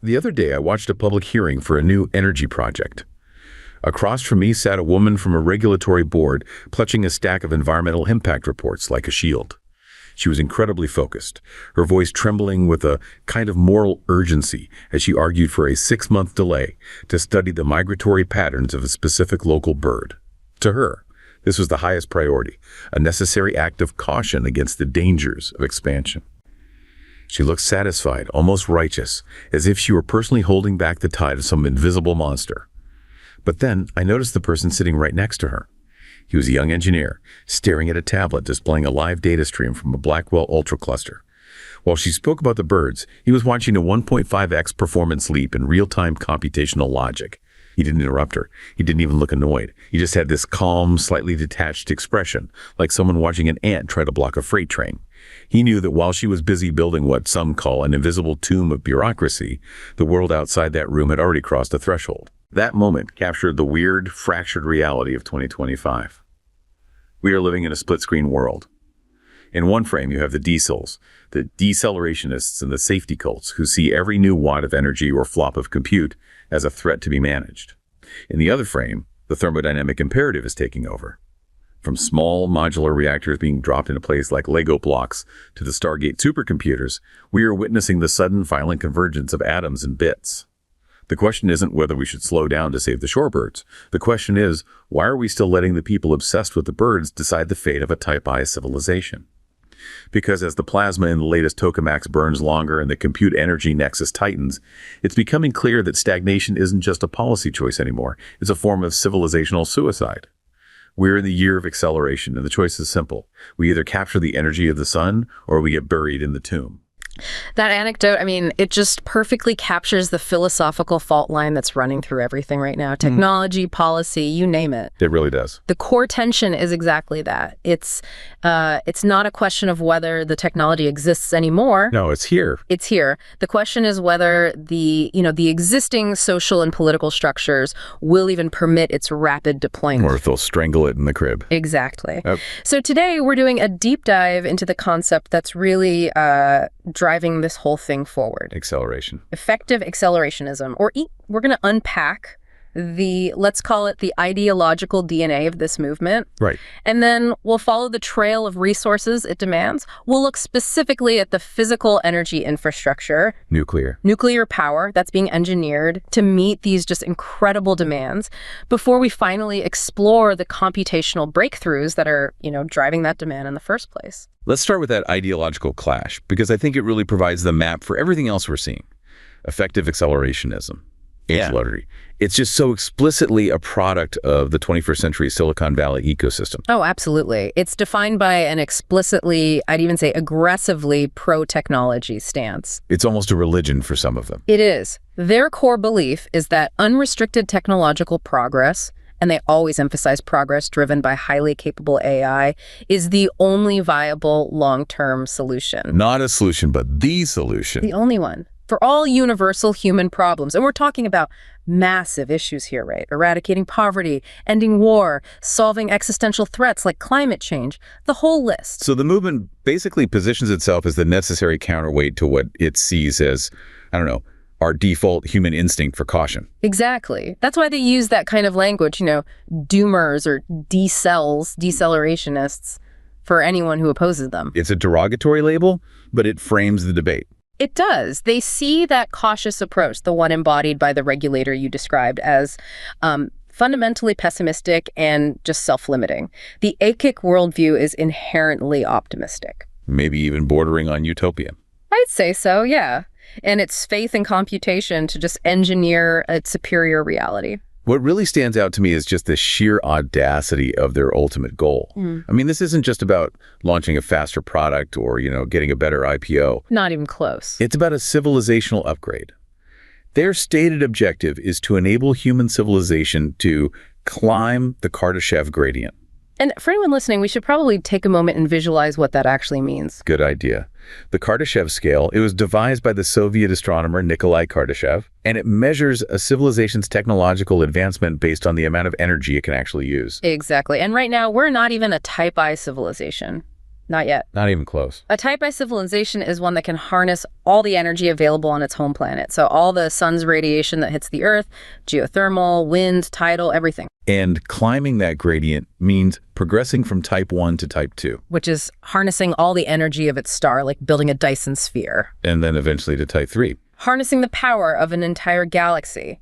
The other day, I watched a public hearing for a new energy project. Across from me sat a woman from a regulatory board, clutching a stack of environmental impact reports like a shield. She was incredibly focused, her voice trembling with a kind of moral urgency as she argued for a 6-month delay to study the migratory patterns of a specific local bird. To her, this was the highest priority, a necessary act of caution against the dangers of expansion. She looked satisfied, almost righteous, as if she were personally holding back the tide of some invisible monster. But then I noticed the person sitting right next to her. He was a young engineer, staring at a tablet displaying a live data stream from a Blackwell Ultra cluster. While she spoke about the birds, he was watching a 1.5x performance leap in real-time computational logic. He didn't interrupt her. He didn't even look annoyed. He just had this calm, slightly detached expression, like someone watching an ant try to block a freight train. He knew that while she was busy building what some call an invisible tomb of bureaucracy, the world outside that room had already crossed a threshold. That moment captured the weird, fractured reality of 2025. We are living in a split-screen world. In one frame, you have the decels, the decelerationist and the safety cults who see every new watt of energy or flop of compute as a threat to be managed. In the other frame, the thermodynamic imperative is taking over. From small modular reactors being dropped into place like Lego blocks to the Stargate supercomputers, we are witnessing the sudden violent convergence of atoms and bits. The question isn't whether we should slow down to save the shorebirds. The question is, why are we still letting the people obsessed with the birds decide the fate of a Type I civilization? Because as the plasma in the latest tokamaks burns longer and the Compute-Energy Nexus tightens, it's becoming clear that stagnation isn't just a policy choice anymore. It's a form of civilizational suicide. We're in the year of acceleration, and the choice is simple. We either capture the energy of the sun, or we get buried in the tomb. That anecdote, I mean, it just perfectly captures the philosophical fault line that's running through everything right now. Technology, policy, you name it. It really does. The core tension is exactly that. It's not a question of whether the technology exists anymore. No, it's here. It's here. The question is whether the existing social and political structures will even permit its rapid deployment. Or if they'll strangle it in the crib. Exactly. So today we're doing a deep dive into the concept that's really driving this whole thing forward. Acceleration. Effective accelerationism. We're going to unpack let's call it the ideological DNA of this movement. Right. And then we'll follow the trail of resources it demands. We'll look specifically at the physical energy infrastructure. Nuclear power that's being engineered to meet these just incredible demands before we finally explore the computational breakthroughs that are, driving that demand in the first place. Let's start with that ideological clash, because I think it really provides the map for everything else we're seeing. Effective accelerationism. It's just so explicitly a product of the 21st century Silicon Valley ecosystem. Oh, absolutely. It's defined by an explicitly, I'd even say aggressively pro-technology stance. It's almost a religion for some of them. It is. Their core belief is that unrestricted technological progress, and they always emphasize progress driven by highly capable AI, is the only viable long-term solution. Not a solution, but the solution. The only one. For all universal human problems. And we're talking about massive issues here, right? Eradicating poverty, ending war, solving existential threats like climate change, the whole list. So the movement basically positions itself as the necessary counterweight to what it sees as, our default human instinct for caution. Exactly. That's why they use that kind of language, doomers or decelerationists for anyone who opposes them. It's a derogatory label, but it frames the debate. It does. They see that cautious approach, the one embodied by the regulator you described, as fundamentally pessimistic and just self-limiting. The AKIC worldview is inherently optimistic. Maybe even bordering on utopia. I'd say so, yeah. And it's faith in computation to just engineer a superior reality. What really stands out to me is just the sheer audacity of their ultimate goal. I mean, this isn't just about launching a faster product or, getting a better IPO. Not even close. It's about a civilizational upgrade. Their stated objective is to enable human civilization to climb the Kardashev gradient. And for anyone listening, we should probably take a moment and visualize what that actually means. Good idea. The Kardashev scale, it was devised by the Soviet astronomer Nikolai Kardashev, and it measures a civilization's technological advancement based on the amount of energy it can actually use. Exactly. And right now, we're not even a Type I civilization. Not yet. Not even close. A Type I civilization is one that can harness all the energy available on its home planet. So all the sun's radiation that hits the Earth, geothermal, wind, tidal, everything. And climbing that gradient means progressing from Type 1 to Type 2. Which is harnessing all the energy of its star, like building a Dyson sphere. And then eventually to Type 3. Harnessing the power of an entire galaxy.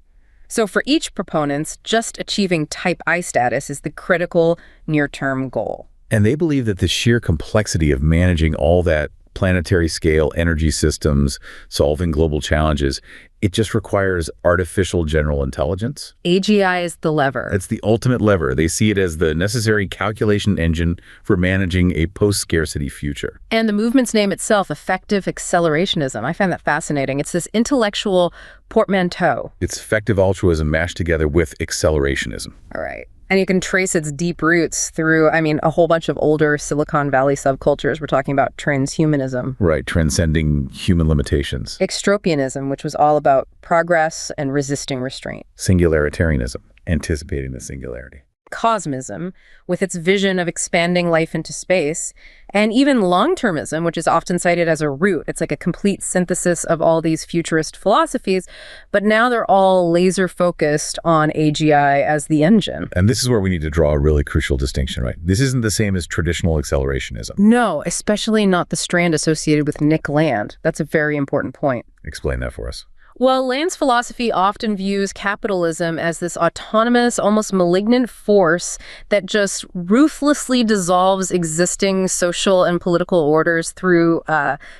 So for each proponent, just achieving Type I status is the critical near-term goal. And they believe that the sheer complexity of managing all that planetary scale energy systems, solving global challenges, it just requires artificial general intelligence. AGI is the lever. It's the ultimate lever. They see it as the necessary calculation engine for managing a post-scarcity future. And the movement's name itself, effective accelerationism. I find that fascinating. It's this intellectual portmanteau. It's effective altruism mashed together with accelerationism. All right. And you can trace its deep roots through, a whole bunch of older Silicon Valley subcultures. We're talking about transhumanism. Right, transcending human limitations. Extropianism, which was all about progress and resisting restraint. Singularitarianism, anticipating the singularity. Cosmism, with its vision of expanding life into space, and even long-termism, which is often cited as a root. It's like a complete synthesis of all these futurist philosophies, but now they're all laser-focused on AGI as the engine. And this is where we need to draw a really crucial distinction, right? This isn't the same as traditional accelerationism. No, especially not the strand associated with Nick Land. That's a very important point. Explain that for us. Well, Land's philosophy often views capitalism as this autonomous, almost malignant force that just ruthlessly dissolves existing social and political orders through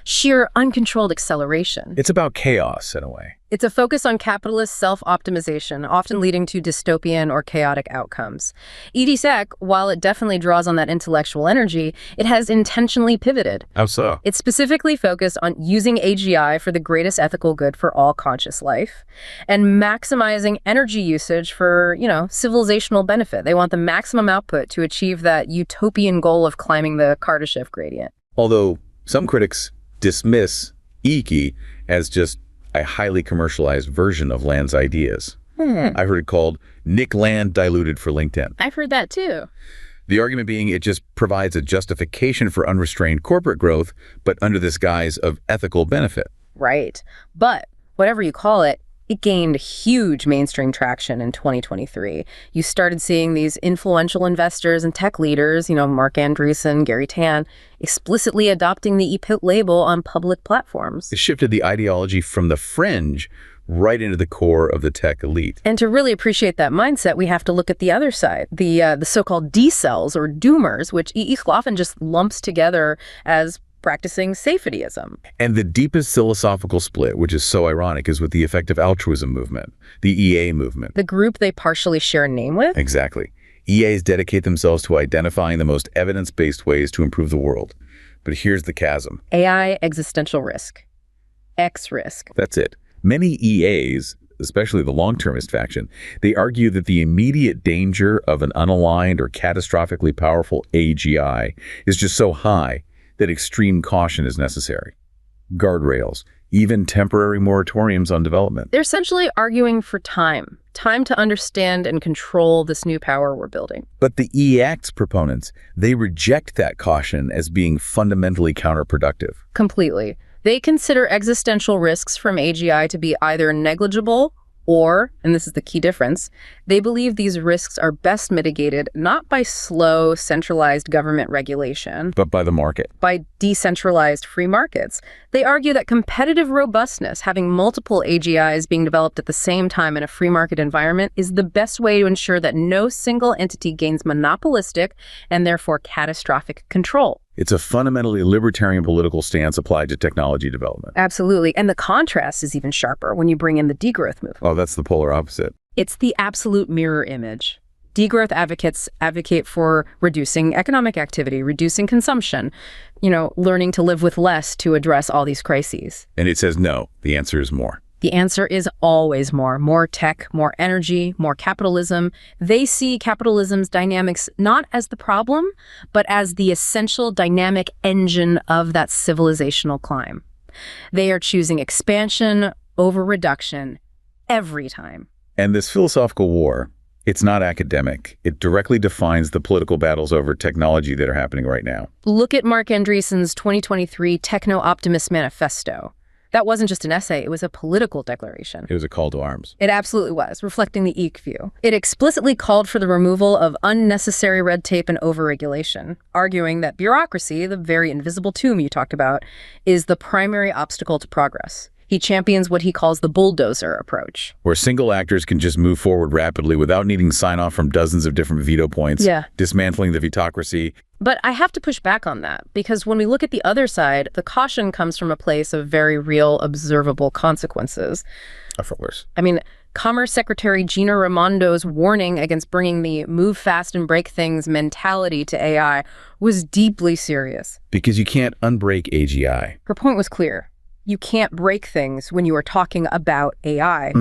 sheer uncontrolled acceleration. It's about chaos, in a way. It's a focus on capitalist self-optimization, often leading to dystopian or chaotic outcomes. EDSEC, while it definitely draws on that intellectual energy, it has intentionally pivoted. How so? It's specifically focused on using AGI for the greatest ethical good for all conscious life and maximizing energy usage for, civilizational benefit. They want the maximum output to achieve that utopian goal of climbing the Kardashev gradient. Although some critics dismiss EECI as just a highly commercialized version of Land's ideas. I've heard it called Nick Land diluted for LinkedIn. I've heard that too. The argument being it just provides a justification for unrestrained corporate growth, but under this guise of ethical benefit. Right. But whatever you call it, it gained huge mainstream traction in 2023. You started seeing these influential investors and tech leaders, Mark Andreessen, Gary Tan, explicitly adopting the EPIT label on public platforms. It shifted the ideology from the fringe right into the core of the tech elite. And to really appreciate that mindset, we have to look at the other side, the so-called decels or doomers, which EECI often just lumps together as practicing safetism. And the deepest philosophical split, which is so ironic, is with the effective altruism movement, the EA movement. The group they partially share a name with? Exactly. EAs dedicate themselves to identifying the most evidence-based ways to improve the world. But here's the chasm. AI existential risk. X risk. That's it. Many EAs, especially the long-termist faction, they argue that the immediate danger of an unaligned or catastrophically powerful AGI is just so high that extreme caution is necessary. Guardrails, even temporary moratoriums on development. They're essentially arguing for time to understand and control this new power we're building. But the EACT's proponents, they reject that caution as being fundamentally counterproductive. Completely. They consider existential risks from AGI to be either negligible or, and this is the key difference, they believe these risks are best mitigated not by slow, centralized government regulation, but by the market. By decentralized free markets. They argue that competitive robustness, having multiple AGIs being developed at the same time in a free market environment, is the best way to ensure that no single entity gains monopolistic and therefore catastrophic control. It's a fundamentally libertarian political stance applied to technology development. Absolutely. And the contrast is even sharper when you bring in the degrowth movement. Oh, that's the polar opposite. It's the absolute mirror image. Degrowth advocates advocate for reducing economic activity, reducing consumption, learning to live with less to address all these crises. And it says no. The answer is more. The answer is always more. More tech, more energy, more capitalism. They see capitalism's dynamics not as the problem, but as the essential dynamic engine of that civilizational climb. They are choosing expansion over reduction every time. And this philosophical war, It's not academic. It directly defines the political battles over technology that are happening right now. Look at Mark Andreessen's 2023 Techno-Optimist Manifesto. That wasn't just an essay, it was a political declaration. It was a call to arms. It absolutely was, reflecting the EEC view. It explicitly called for the removal of unnecessary red tape and overregulation, arguing that bureaucracy, the very invisible tomb you talked about, is the primary obstacle to progress. He champions what he calls the bulldozer approach, where single actors can just move forward rapidly without needing sign-off from dozens of different veto points, dismantling the Vetocracy. But I have to push back on that, because when we look at the other side, the caution comes from a place of very real, observable consequences. Of course. I mean, Commerce Secretary Gina Raimondo's warning against bringing the move fast and break things mentality to AI was deeply serious. Because you can't unbreak AGI. Her point was clear. You can't break things when you are talking about AI.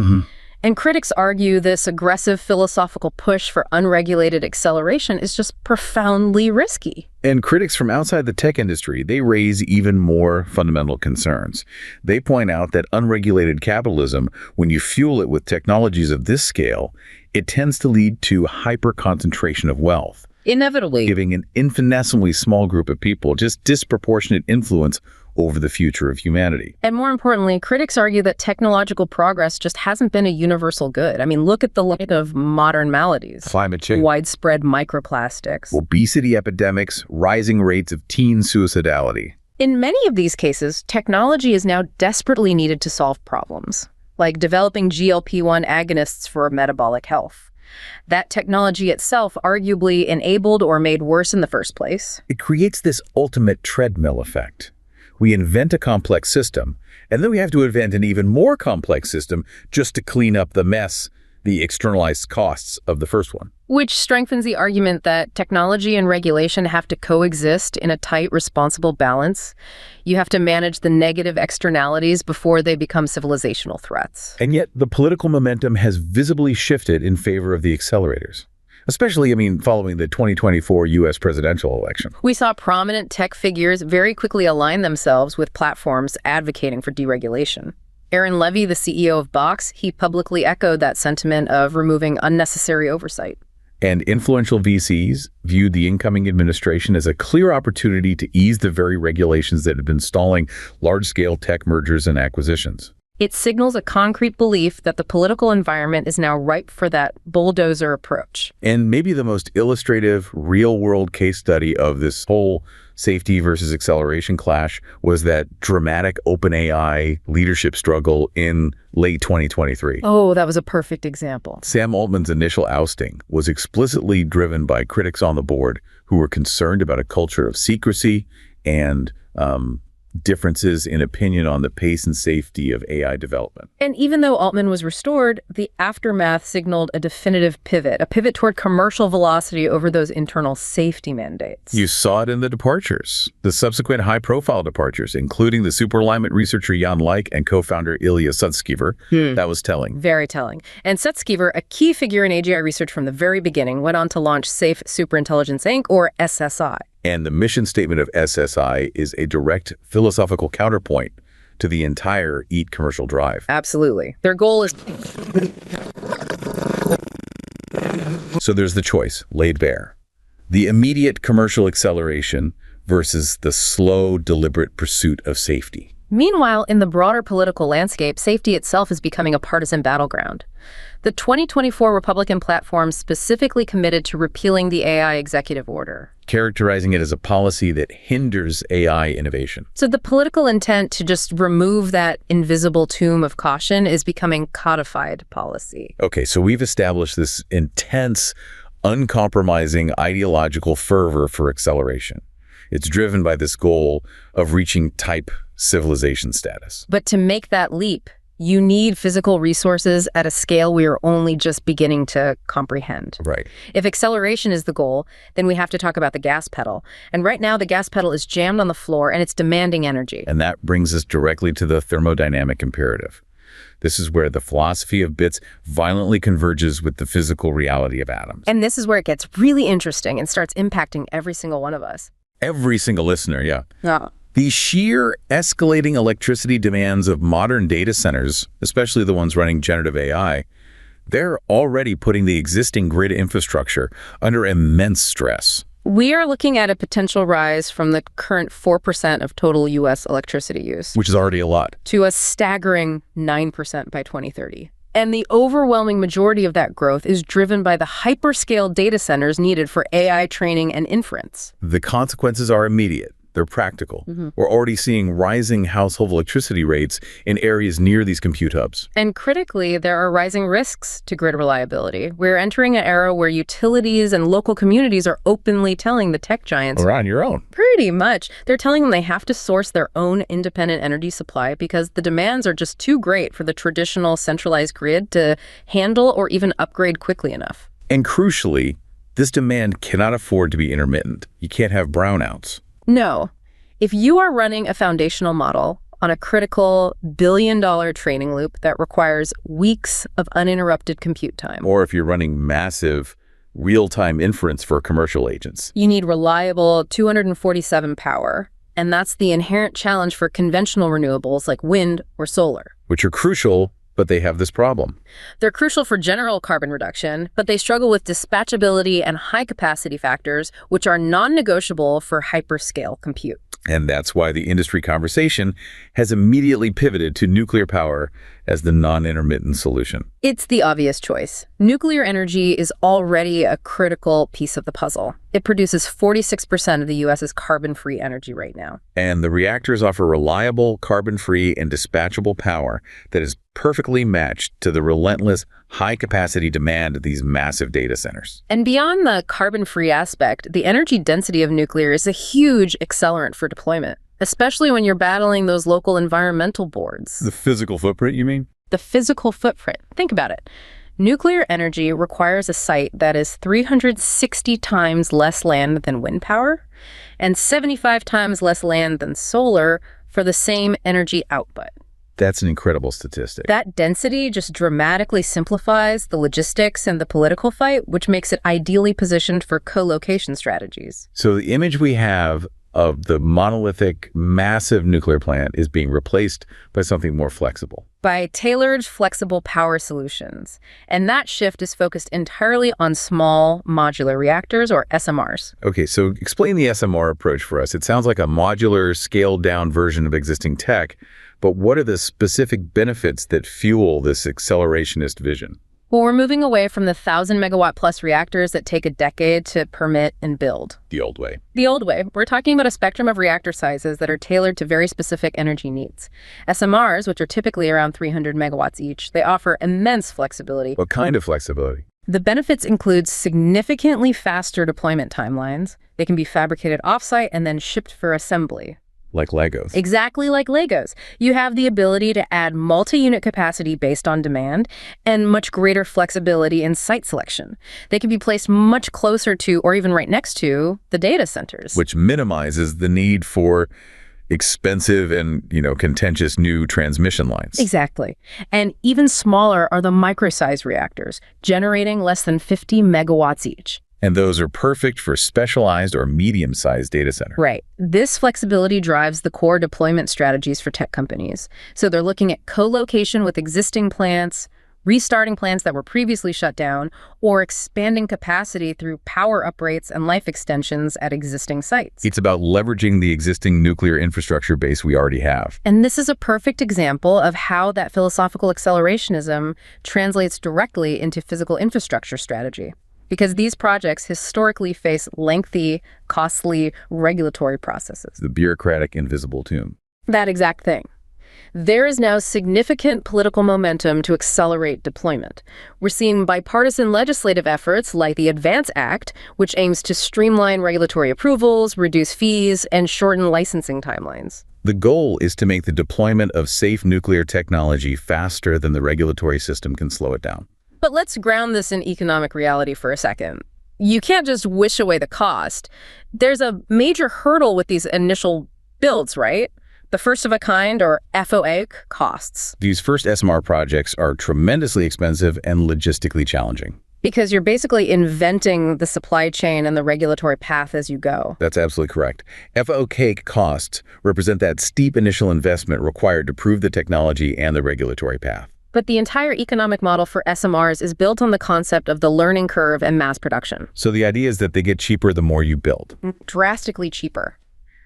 And critics argue this aggressive philosophical push for unregulated acceleration is just profoundly risky. And critics from outside the tech industry, they raise even more fundamental concerns. They point out that unregulated capitalism, when you fuel it with technologies of this scale, it tends to lead to hyper-concentration of wealth. Inevitably. Giving an infinitesimally small group of people just disproportionate influence over the future of humanity. And more importantly, critics argue that technological progress just hasn't been a universal good. I mean, look at the list of modern maladies. Climate change. Widespread microplastics. Obesity epidemics, rising rates of teen suicidality. In many of these cases, technology is now desperately needed to solve problems, like developing GLP-1 agonists for metabolic health. That technology itself arguably enabled or made worse in the first place. It creates this ultimate treadmill effect. We invent a complex system, and then we have to invent an even more complex system just to clean up the mess, the externalized costs of the first one. Which strengthens the argument that technology and regulation have to coexist in a tight, responsible balance. You have to manage the negative externalities before they become civilizational threats. And yet, the political momentum has visibly shifted in favor of the accelerators. Especially, following the 2024 U.S. presidential election. We saw prominent tech figures very quickly align themselves with platforms advocating for deregulation. Aaron Levy, the CEO of Box, he publicly echoed that sentiment of removing unnecessary oversight. And influential VCs viewed the incoming administration as a clear opportunity to ease the very regulations that had been stalling large-scale tech mergers and acquisitions. It signals a concrete belief that the political environment is now ripe for that bulldozer approach. And maybe the most illustrative, real-world case study of this whole safety versus acceleration clash was that dramatic OpenAI leadership struggle in late 2023. Oh, that was a perfect example. Sam Altman's initial ousting was explicitly driven by critics on the board who were concerned about a culture of secrecy and differences in opinion on the pace and safety of AI development. And even though Altman was restored, the aftermath signaled a definitive pivot, a pivot toward commercial velocity over those internal safety mandates. You saw it in the departures, the subsequent high-profile departures, including the superalignment researcher Jan Leik and co-founder Ilya Sutskever. That was telling. Very telling. And Sutskever, a key figure in AGI research from the very beginning, went on to launch Safe Superintelligence Inc., or SSI. And the mission statement of SSI is a direct philosophical counterpoint to the entire EAT commercial drive. Absolutely. Their goal is... So there's the choice, laid bare. The immediate commercial acceleration versus the slow, deliberate pursuit of safety. Meanwhile, in the broader political landscape, safety itself is becoming a partisan battleground. The 2024 Republican platform specifically committed to repealing the AI executive order, characterizing it as a policy that hinders AI innovation. So the political intent to just remove that invisible tomb of caution is becoming codified policy. Okay, so we've established this intense, uncompromising ideological fervor for acceleration. It's driven by this goal of reaching type civilization status. But to make that leap, you need physical resources at a scale we are only just beginning to comprehend. Right. If acceleration is the goal, then we have to talk about the gas pedal. And right now, the gas pedal is jammed on the floor and it's demanding energy. And that brings us directly to the thermodynamic imperative. This is where the philosophy of bits violently converges with the physical reality of atoms. And this is where it gets really interesting and starts impacting every single one of us. Every single listener, yeah. Yeah. The sheer escalating electricity demands of modern data centers, especially the ones running generative AI, They're already putting the existing grid infrastructure under immense stress. We are looking at a potential rise from the current 4% of total U.S. electricity use, Which is already a lot. to a staggering 9% by 2030. And the overwhelming majority of that growth is driven by the hyperscale data centers needed for AI training and inference. The consequences are immediate. They're practical. We're already seeing rising household electricity rates in areas near these compute hubs. And critically, there are rising risks to grid reliability. We're entering an era where utilities and local communities are openly telling the tech giants, Or on your own. pretty much, they're telling them they have to source their own independent energy supply because the demands are just too great for the traditional centralized grid to handle or even upgrade quickly enough. And crucially, this demand cannot afford to be intermittent. You can't have brownouts. No. If you are running a foundational model on a critical billion-dollar training loop that requires weeks of uninterrupted compute time, Or if you're running massive real-time inference for commercial agents. you need reliable 247 power. And that's the inherent challenge for conventional renewables like wind or solar. Which are crucial, but they have this problem. They're crucial for general carbon reduction, but they struggle with dispatchability and high-capacity factors, which are non-negotiable for hyperscale compute. And that's why the industry conversation has immediately pivoted to nuclear power as the non-intermittent solution. It's the obvious choice. Nuclear energy is already a critical piece of the puzzle. It produces 46% of the U.S.'s carbon-free energy right now. And the reactors offer reliable, carbon-free, and dispatchable power that is perfectly matched to the relentless, high-capacity demand of these massive data centers. And beyond the carbon-free aspect, the energy density of nuclear is a huge accelerant for deployment, especially when you're battling those local environmental boards. The physical footprint, you mean? The physical footprint. Think about it. Nuclear energy requires a site that is 360 times less land than wind power and 75 times less land than solar for the same energy output. That's an incredible statistic. That density just dramatically simplifies the logistics and the political fight, which makes it ideally positioned for co-location strategies. So the image we have of the monolithic, massive nuclear plant is being replaced by something more flexible. By tailored, flexible power solutions. And that shift is focused entirely on small modular reactors, or SMRs. Okay, so explain the SMR approach for us. It sounds like a modular, scaled-down version of existing tech, but what are the specific benefits that fuel this accelerationist vision? Well, we're moving away from the 1,000-megawatt-plus reactors that take a decade to permit and build. The old way. The old way. We're talking about a spectrum of reactor sizes that are tailored to very specific energy needs. SMRs, which are typically around 300 megawatts each, they offer immense flexibility. What kind of flexibility? The benefits include significantly faster deployment timelines. They can be fabricated off-site and then shipped for assembly. Like Legos. Exactly like Legos. You have the ability to add multi-unit capacity based on demand and much greater flexibility in site selection. They can be placed much closer to, or even right next to, the data centers. Which minimizes the need for expensive and, contentious new transmission lines. Exactly. And even smaller are the micro-sized reactors, generating less than 50 megawatts each. And those are perfect for specialized or medium-sized data center. Right. This flexibility drives the core deployment strategies for tech companies. So they're looking at co-location with existing plants, restarting plants that were previously shut down, or expanding capacity through power uprates and life extensions at existing sites. It's about leveraging the existing nuclear infrastructure base we already have. And this is a perfect example of how that philosophical accelerationism translates directly into physical infrastructure strategy. Because these projects historically face lengthy, costly regulatory processes. The bureaucratic invisible tomb. That exact thing. There is now significant political momentum to accelerate deployment. We're seeing bipartisan legislative efforts like the ADVANCE Act, which aims to streamline regulatory approvals, reduce fees, and shorten licensing timelines. The goal is to make the deployment of safe nuclear technology faster than the regulatory system can slow it down. But let's ground this in economic reality for a second. You can't just wish away the cost. There's a major hurdle with these initial builds, right? The first of a kind, or FOA, costs. These first SMR projects are tremendously expensive and logistically challenging. Because you're basically inventing the supply chain and the regulatory path as you go. That's absolutely correct. FOK costs represent that steep initial investment required to prove the technology and the regulatory path. But the entire economic model for SMRs is built on the concept of the learning curve and mass production. So the idea is that they get cheaper the more you build. Drastically cheaper.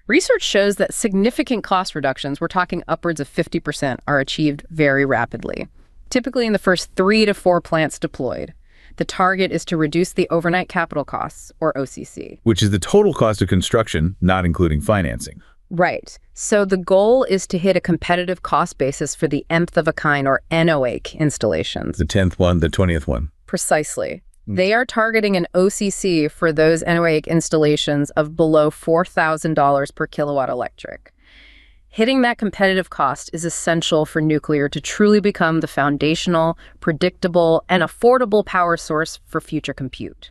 Research shows that significant cost reductions, we're talking upwards of 50%, are achieved very rapidly, typically in the first 3 to 4 plants deployed. The target is to reduce the overnight capital costs, or OCC. Which is the total cost of construction, not including financing. Right. So the goal is to hit a competitive cost basis for the nth of a kind, or NOAC, installations. The 10th one, the 20th one. Precisely. They are targeting an OCC for those NOAC installations of below $4,000 per kilowatt electric. Hitting that competitive cost is essential for nuclear to truly become the foundational, predictable, and affordable power source for future compute.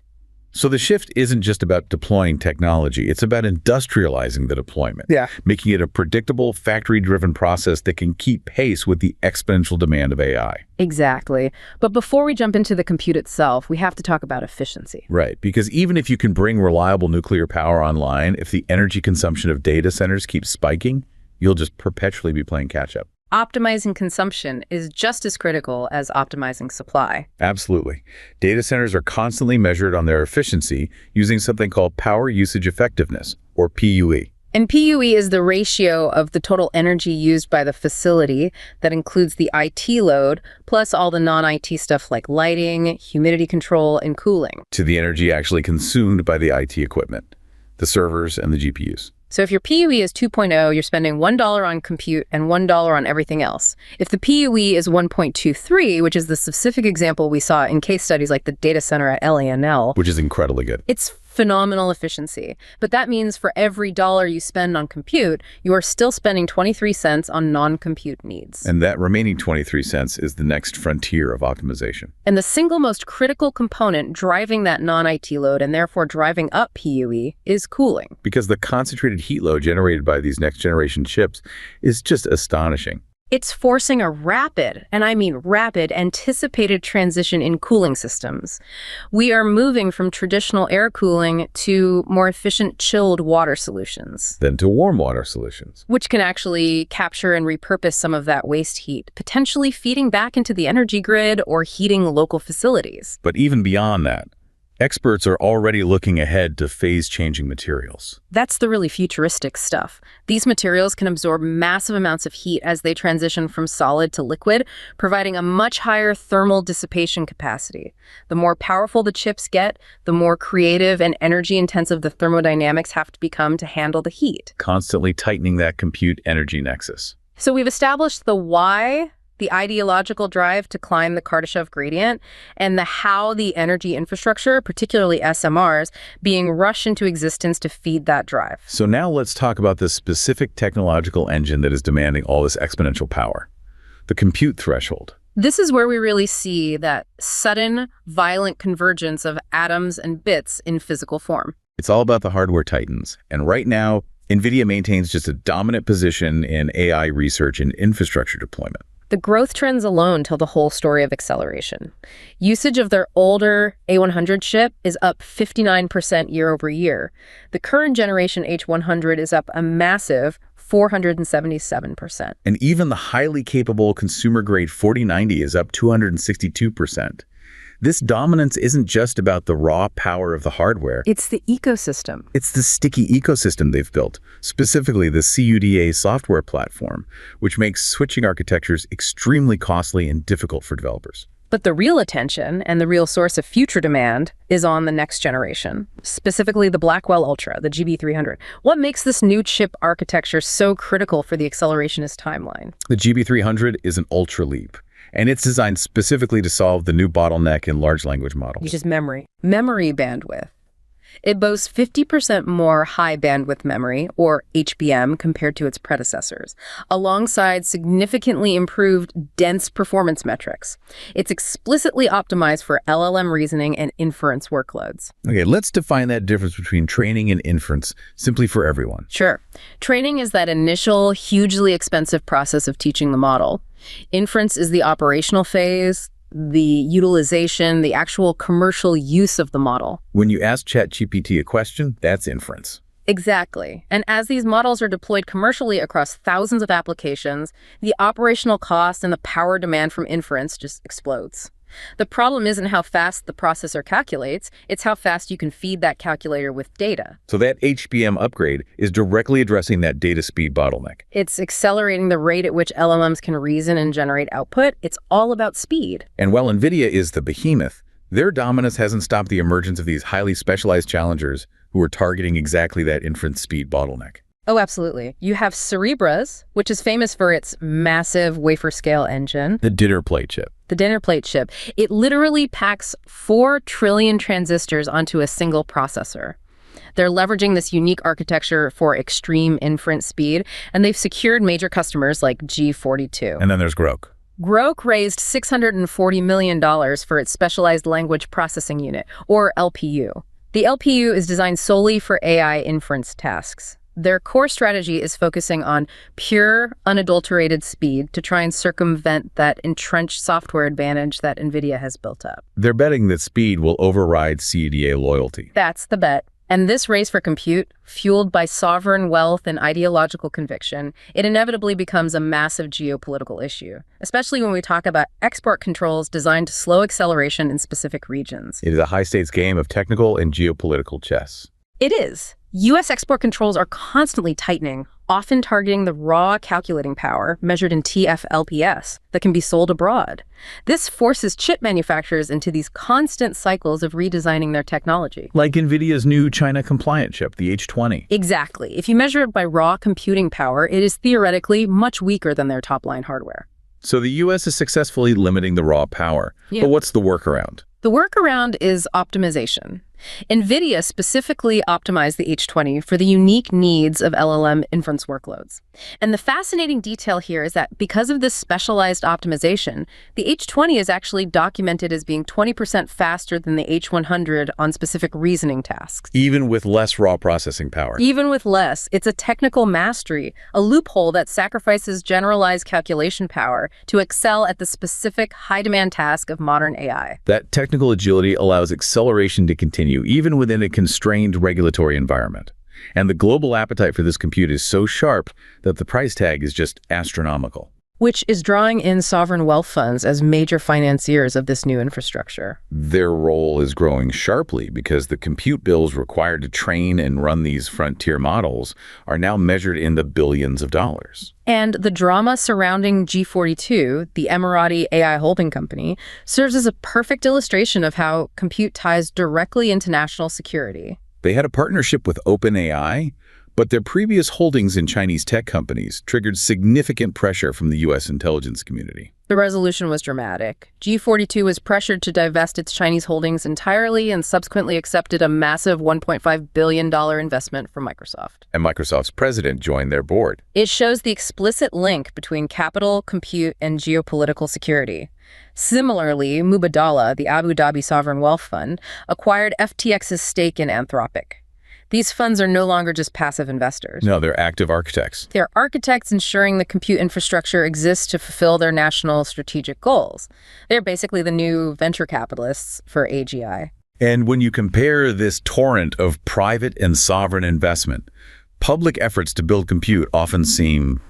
So the shift isn't just about deploying technology, it's about industrializing the deployment. Making it a predictable, factory-driven process that can keep pace with the exponential demand of AI. Exactly. But before we jump into the compute itself, we have to talk about efficiency. Right, because even if you can bring reliable nuclear power online, if the energy consumption of data centers keeps spiking, you'll just perpetually be playing catch-up. Optimizing consumption is just as critical as optimizing supply. Absolutely. Data centers are constantly measured on their efficiency using something called power usage effectiveness, or PUE. And PUE is the ratio of the total energy used by the facility that includes the IT load, plus all the non-IT stuff like lighting, humidity control, and cooling. To the energy actually consumed by the IT equipment, the servers and the GPUs. So if your PUE is 2.0, you're spending $1 on compute and $1 on everything else. If the PUE is 1.23, which is the specific example we saw in case studies like the data center at LANL, Which is incredibly good. it's phenomenal efficiency. But that means for every dollar you spend on compute, you are still spending 23 cents on non-compute needs. And that remaining 23 cents is the next frontier of optimization. And the single most critical component driving that non-IT load and therefore driving up PUE is cooling. Because the concentrated heat load generated by these next-generation chips is just astonishing. It's forcing a rapid, and I mean rapid, anticipated transition in cooling systems. We are moving from traditional air cooling to more efficient chilled water solutions, Then to warm water solutions. which can actually capture and repurpose some of that waste heat, potentially feeding back into the energy grid or heating local facilities. But even beyond that, experts are already looking ahead to phase-changing materials. That's the really futuristic stuff. These materials can absorb massive amounts of heat as they transition from solid to liquid, providing a much higher thermal dissipation capacity. The more powerful the chips get, the more creative and energy-intensive the thermodynamics have to become to handle the heat. Constantly tightening that Compute-Energy Nexus. So we've established the why, the ideological drive to climb the Kardashev gradient, and the how, the energy infrastructure, particularly SMRs, being rushed into existence to feed that drive. So now let's talk about the specific technological engine that is demanding all this exponential power. The compute threshold. This is where we really see that sudden, violent convergence of atoms and bits in physical form. It's all about the hardware titans. And right now, NVIDIA maintains just a dominant position in AI research and infrastructure deployment. The growth trends alone tell the whole story of acceleration. Usage of their older A100 chip is up 59% year over year. The current generation H100 is up a massive 477%. And even the highly capable consumer-grade 4090 is up 262%. This dominance isn't just about the raw power of the hardware. It's the ecosystem. It's the sticky ecosystem they've built, specifically the CUDA software platform, which makes switching architectures extremely costly and difficult for developers. But the real attention and the real source of future demand is on the next generation, specifically the Blackwell Ultra, the GB300. What makes this new chip architecture so critical for the accelerationist timeline? The GB300 is an ultra leap, and it's designed specifically to solve the new bottleneck in large language models. Which is memory. Memory bandwidth. It boasts 50% more high bandwidth memory, or HBM, compared to its predecessors, alongside significantly improved dense performance metrics. It's explicitly optimized for LLM reasoning and inference workloads. Okay, let's define that difference between training and inference simply for everyone. Sure. Training is that initial, hugely expensive process of teaching the model. Inference is the operational phase, the utilization, the actual commercial use of the model. When you ask ChatGPT a question, that's inference. Exactly. And as these models are deployed commercially across thousands of applications, the operational cost and the power demand from inference just explodes. The problem isn't how fast the processor calculates, it's how fast you can feed that calculator with data. So that HBM upgrade is directly addressing that data speed bottleneck. It's accelerating the rate at which LLMs can reason and generate output. It's all about speed. And while NVIDIA is the behemoth, their dominance hasn't stopped the emergence of these highly specialized challengers who are targeting exactly that inference speed bottleneck. Oh, absolutely. You have Cerebra's, which is famous for its massive wafer-scale engine. The dinner plate chip. The dinner plate chip. It literally packs 4 trillion transistors onto a single processor. They're leveraging this unique architecture for extreme inference speed, and they've secured major customers like G42. And then there's Grok. Grok raised $640 million for its Specialized Language Processing Unit, or LPU. The LPU is designed solely for AI inference tasks. Their core strategy is focusing on pure, unadulterated speed to try and circumvent that entrenched software advantage that NVIDIA has built up. They're betting that speed will override CDA loyalty. That's the bet. And this race for compute, fueled by sovereign wealth and ideological conviction, it inevitably becomes a massive geopolitical issue, especially when we talk about export controls designed to slow acceleration in specific regions. It is a high-stakes game of technical and geopolitical chess. It is. U.S. export controls are constantly tightening, often targeting the raw calculating power, measured in TFLPS, that can be sold abroad. This forces chip manufacturers into these constant cycles of redesigning their technology. Like NVIDIA's new China-compliant chip, the H20. Exactly. If you measure it by raw computing power, it is theoretically much weaker than their top-line hardware. So the U.S. is successfully limiting the raw power. Yeah. But what's the workaround? The workaround is optimization. NVIDIA specifically optimized the H20 for the unique needs of LLM inference workloads. And the fascinating detail here is that because of this specialized optimization, the H20 is actually documented as being 20% faster than the H100 on specific reasoning tasks. Even with less raw processing power. Even with less. It's a technical mastery, a loophole that sacrifices generalized calculation power to excel at the specific high-demand task of modern AI. That technical agility allows acceleration to continue even within a constrained regulatory environment. And the global appetite for this compute is so sharp that the price tag is just astronomical. Which is drawing in sovereign wealth funds as major financiers of this new infrastructure. Their role is growing sharply because the compute bills required to train and run these frontier models are now measured in the billions of dollars. And the drama surrounding G42, the Emirati AI holding company, serves as a perfect illustration of how compute ties directly into national security. They had a partnership with OpenAI, but their previous holdings in Chinese tech companies triggered significant pressure from the U.S. intelligence community. The resolution was dramatic. G42 was pressured to divest its Chinese holdings entirely and subsequently accepted a massive $1.5 billion investment from Microsoft. And Microsoft's president joined their board. It shows the explicit link between capital, compute, and geopolitical security. Similarly, Mubadala, the Abu Dhabi sovereign wealth fund, acquired FTX's stake in Anthropic. These funds are no longer just passive investors. No, they're active architects. They're architects ensuring the compute infrastructure exists to fulfill their national strategic goals. They're basically the new venture capitalists for AGI. And when you compare this torrent of private and sovereign investment, public efforts to build compute often seem,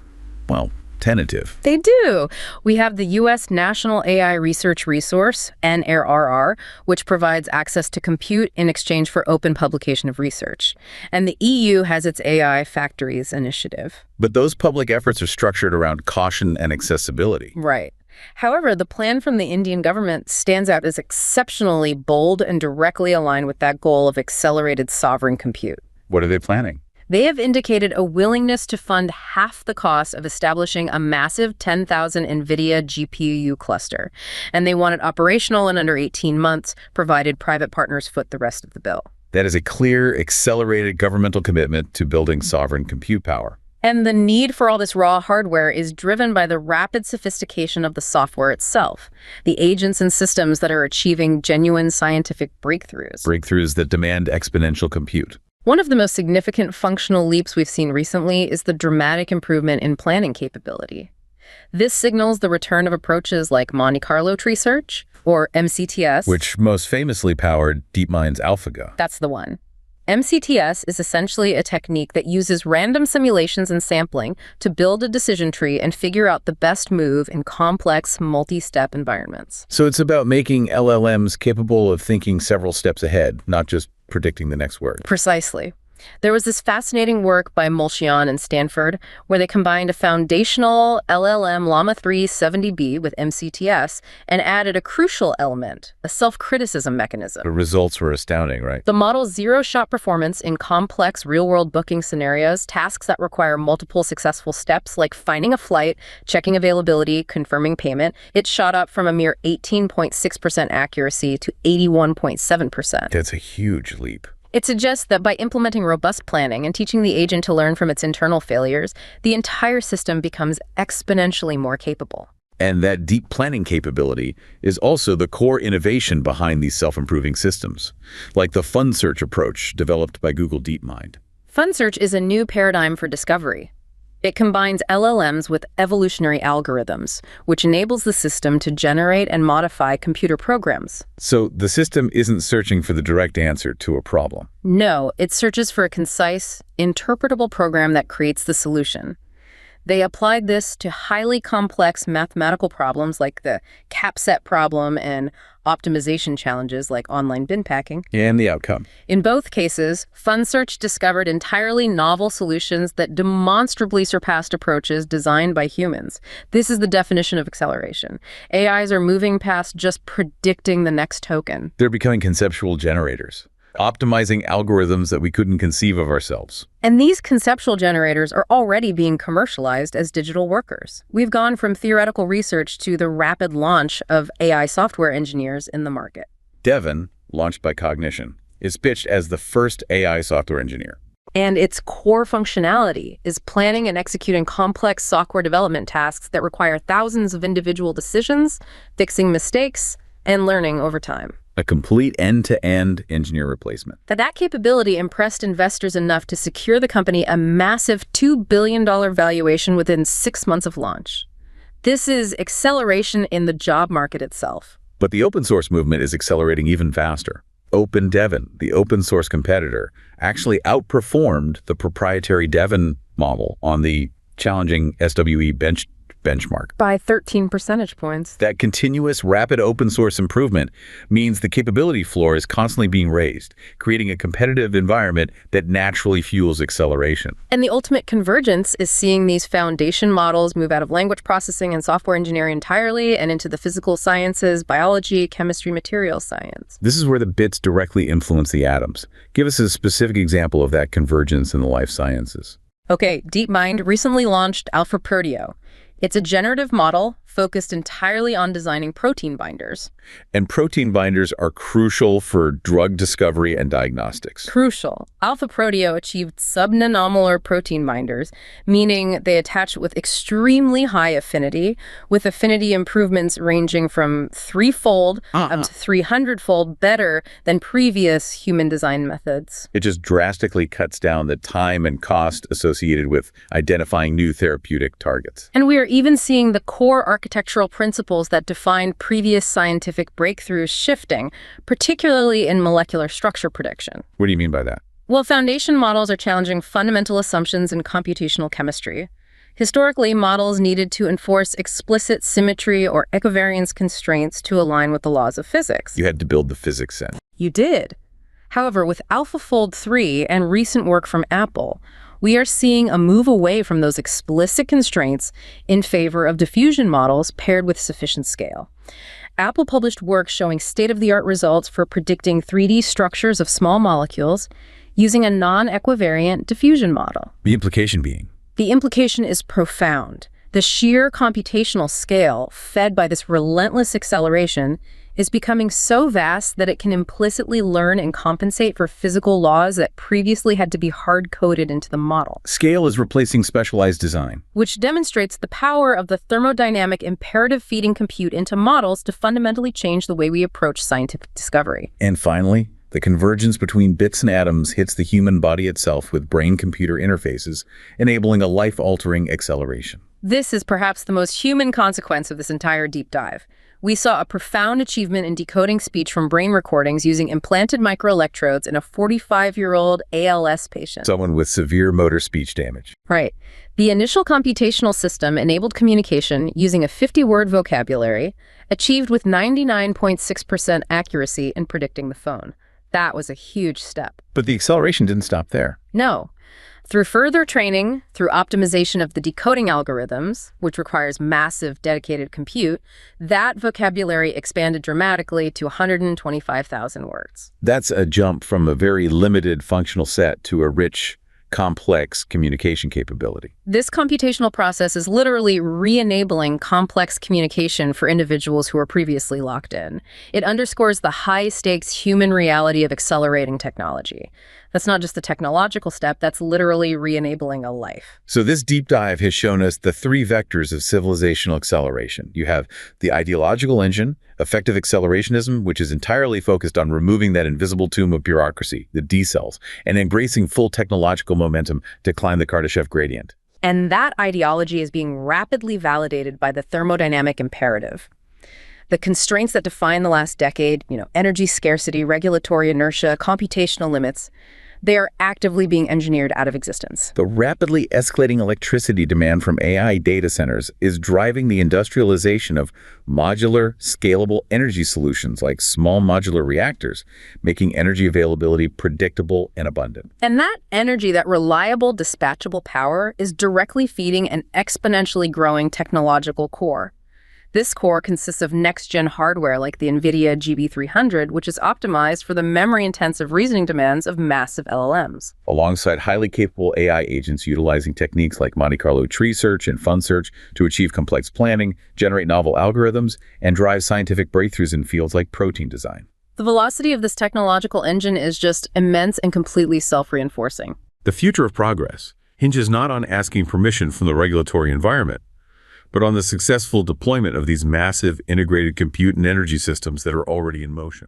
well, tentative. They do. We have the U.S. National AI Research Resource, NARR, which provides access to compute in exchange for open publication of research. And the EU has its AI Factories initiative. But those public efforts are structured around caution and accessibility. Right. However, the plan from the Indian government stands out as exceptionally bold and directly aligned with that goal of accelerated sovereign compute. What are they planning? They have indicated a willingness to fund half the cost of establishing a massive 10,000 NVIDIA GPU cluster, and they want it operational in under 18 months, provided private partners foot the rest of the bill. That is a clear, accelerated governmental commitment to building sovereign compute power. And the need for all this raw hardware is driven by the rapid sophistication of the software itself, the agents and systems that are achieving genuine scientific breakthroughs. Breakthroughs that demand exponential compute. One of the most significant functional leaps we've seen recently is the dramatic improvement in planning capability. This signals the return of approaches like Monte Carlo tree search, or MCTS. Which most famously powered DeepMind's AlphaGo. That's the one. MCTS is essentially a technique that uses random simulations and sampling to build a decision tree and figure out the best move in complex, multi-step environments. So it's about making LLMs capable of thinking several steps ahead, not just predicting the next word. Precisely. There was this fascinating work by Mulchion and Stanford where they combined a foundational LLM Llama 3 70B with MCTS and added a crucial element, a self-criticism mechanism. The results were astounding, right? The model's zero-shot performance in complex real-world booking scenarios, tasks that require multiple successful steps like finding a flight, checking availability, confirming payment, it shot up from a mere 18.6% accuracy to 81.7%. That's a huge leap. It suggests that by implementing robust planning and teaching the agent to learn from its internal failures, the entire system becomes exponentially more capable. And that deep planning capability is also the core innovation behind these self-improving systems, like the fun search approach developed by Google DeepMind. Fun search is a new paradigm for discovery. It combines LLMs with evolutionary algorithms, which enables the system to generate and modify computer programs. So the system isn't searching for the direct answer to a problem. No, it searches for a concise, interpretable program that creates the solution. They applied this to highly complex mathematical problems like the CAPSET problem and optimization challenges like online bin packing. And the outcome. In both cases, FunSearch discovered entirely novel solutions that demonstrably surpassed approaches designed by humans. This is the definition of acceleration. AIs are moving past just predicting the next token. They're becoming conceptual generators, optimizing algorithms that we couldn't conceive of ourselves. And these conceptual generators are already being commercialized as digital workers. We've gone from theoretical research to the rapid launch of AI software engineers in the market. Devon, launched by Cognition, is pitched as the first AI software engineer. And its core functionality is planning and executing complex software development tasks that require thousands of individual decisions, fixing mistakes, and learning over time. A complete end-to-end engineer replacement. That capability impressed investors enough to secure the company a massive $2 billion valuation within 6 months of launch. This is acceleration in the job market itself. But the open source movement is accelerating even faster. OpenDevon, the open source competitor, actually outperformed the proprietary Devon model on the challenging SWE benchmark. By 13 percentage points. That continuous, rapid open source improvement means the capability floor is constantly being raised, creating a competitive environment that naturally fuels acceleration. And the ultimate convergence is seeing these foundation models move out of language processing and software engineering entirely and into the physical sciences, biology, chemistry, materials science. This is where the bits directly influence the atoms. Give us a specific example of that convergence in the life sciences. Okay, DeepMind recently launched AlphaProteo. It's a generative model focused entirely on designing protein binders. And protein binders are crucial for drug discovery and diagnostics. Crucial. AlphaProteo achieved subnanomolar protein binders, meaning they attach with extremely high affinity, with affinity improvements ranging from 3-fold up to 300-fold better than previous human design methods. It just drastically cuts down the time and cost associated with identifying new therapeutic targets. And we are even seeing the core architectural principles that defined previous scientific breakthroughs shifting, particularly in molecular structure prediction. What do you mean by that? Well, foundation models are challenging fundamental assumptions in computational chemistry. Historically, models needed to enforce explicit symmetry or equivariance constraints to align with the laws of physics. You had to build the physics set. You did. However, with AlphaFold 3 and recent work from Apple, we are seeing a move away from those explicit constraints in favor of diffusion models paired with sufficient scale. Apple published work showing state-of-the-art results for predicting 3D structures of small molecules using a non-equivariant diffusion model. The implication being? The implication is profound. The sheer computational scale fed by this relentless acceleration is becoming so vast that it can implicitly learn and compensate for physical laws that previously had to be hard-coded into the model. Scale is replacing specialized design. Which demonstrates the power of the thermodynamic imperative feeding compute into models to fundamentally change the way we approach scientific discovery. And finally, the convergence between bits and atoms hits the human body itself with brain-computer interfaces, enabling a life-altering acceleration. This is perhaps the most human consequence of this entire deep dive. We saw a profound achievement in decoding speech from brain recordings using implanted microelectrodes in a 45-year-old ALS patient. Someone with severe motor speech damage. Right. The initial computational system enabled communication using a 50-word vocabulary, achieved with 99.6% accuracy in predicting the phone. That was a huge step. But the acceleration didn't stop there. No. Through further training, through optimization of the decoding algorithms, which requires massive dedicated compute, that vocabulary expanded dramatically to 125,000 words. That's a jump from a very limited functional set to a rich, complex communication capability. This computational process is literally re-enabling complex communication for individuals who were previously locked in. It underscores the high-stakes human reality of accelerating technology. That's not just a technological step, that's literally re-enabling a life. So this deep dive has shown us the three vectors of civilizational acceleration. You have the ideological engine, effective accelerationism, which is entirely focused on removing that invisible tomb of bureaucracy, the D-cells, and embracing full technological momentum to climb the Kardashev gradient. And that ideology is being rapidly validated by the Thermodynamic Imperative. The constraints that define the last decade, energy scarcity, regulatory inertia, computational limits, they are actively being engineered out of existence. The rapidly escalating electricity demand from AI data centers is driving the industrialization of modular, scalable energy solutions like small modular reactors, making energy availability predictable and abundant. And that energy, that reliable, dispatchable power, is directly feeding an exponentially growing technological core. This core consists of next-gen hardware like the NVIDIA GB300, which is optimized for the memory-intensive reasoning demands of massive LLMs. Alongside highly capable AI agents utilizing techniques like Monte Carlo tree search and fund search to achieve complex planning, generate novel algorithms, and drive scientific breakthroughs in fields like protein design. The velocity of this technological engine is just immense and completely self-reinforcing. The future of progress hinges not on asking permission from the regulatory environment, but on the successful deployment of these massive integrated compute and energy systems that are already in motion.